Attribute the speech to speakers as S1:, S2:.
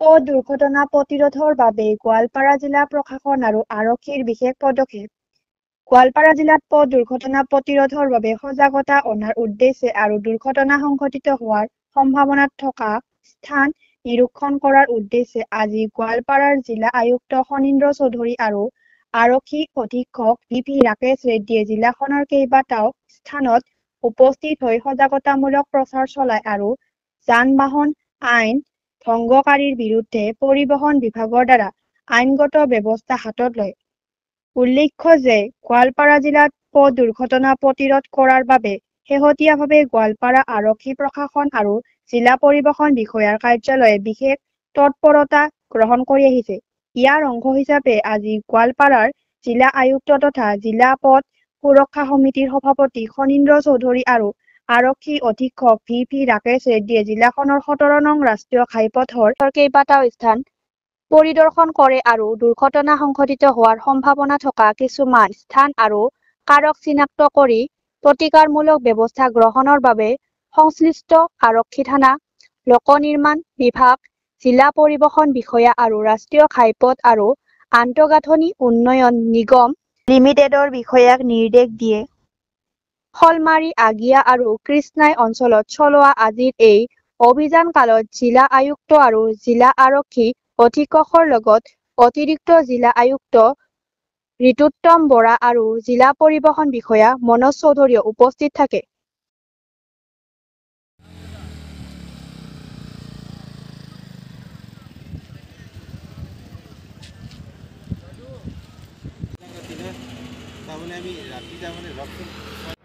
S1: পথ দুৰ্ঘটনা প্ৰতিৰোধৰ বাবে গোৱালপাৰা জিলা প্ৰশাসন আৰু আৰক্ষীৰ বিশেষ পদক্ষেপ। গোৱালপাৰা জিলাত পথ দুৰ্ঘটনা প্ৰতিৰোধৰ বাবে সজাগতা অনাৰ উদ্দেশ্যে আৰু দুৰ্ঘটনা সংঘটিত হোৱাৰ সম্ভাৱনা থকা স্থান নিৰীক্ষণ কৰাৰ উদ্দেশ্যে আজি গোৱালপাৰাৰ জিলা আয়ুক্ত ফণীন্দ্ৰ চৌধুৰী আৰু আৰক্ষী অধীক্ষক VP ৰাকেশ ৰেড্ডীয়ে জিলাখনৰ কেইবাটাও স্থানত উপস্থিত হৈ সজাগতামূলক প্ৰচাৰ চলায় আৰু যান-বাহন আইন ভংগকাৰীৰ বিৰুদ্ধে পৰিবহণ বিভাগৰ দ্বাৰা আইনগত ব্যৱস্থা হাতত লয়। উল্লেখ্য যে গোৱালপাৰা জিলাত পথ দুৰ্ঘটনা প্ৰতিৰোধ কৰাৰ বাবে শেহতীয়াভাৱে গোৱালপাৰা আৰক্ষী প্ৰশাসন আৰু জিলা পৰিবহণ বিষয়াৰ কাৰ্যালয়ে বিশেষ তৎপৰতা গ্ৰহণ কৰি আহিছে। ইয়াৰ অংশ হিচাপে আজি গোৱালপাৰাৰ জিলা আয়ুক্ত তথা জিলা পথ সুৰক্ষা সমিতিৰ সভাপতি ফণীন্দ্ৰ চৌধুৰী আৰু আৰক্ষী অধীক্ষক VP ৰাকেশ ৰেড্ডীয়ে জিলাখনৰ 17 নং ৰাষ্ট্ৰীয় ঘাইপথৰ কেইবাটাও স্থান পৰিদৰ্শন কৰে আৰু দুৰ্ঘটনা সংঘটিত হোৱাৰ সম্ভাৱনা থকা কিছুমান স্থান আৰু কাৰক চিনাক্ত কৰি প্ৰতিকাৰমূলক ব্যৱস্থা গ্ৰহণৰ বাবে সংশ্লিষ্ট আৰক্ষী থানা, লোক নিৰ্মাণ বিভাগ, জিলা পৰিবহণ বিষয়া আৰু ৰাষ্ট্ৰীয় ঘাইপথ আৰু আন্তঃগাঁথনি উন্নয়ন নিগম লিমিটেডৰ বিষয়াক নিৰ্দেশ দিয়ে। শলমাৰী, আগিয়া আৰু কৃষ্ণাই অঞ্চলত চলোৱা আজিৰ এই অভিযান কালত জিলা আয়ুক্ত আৰু জিলা আৰক্ষী অধীক্ষকৰ লগত অতিৰিক্ত জিলা আয়ুক্ত ঋতুত্তম বৰা আৰু জিলা পৰিবহণ বিষয়া মনোজ চৌধুৰীও উপস্থিত থাকে।
S2: তাৰমানে আমি ৰাতি তাৰমানে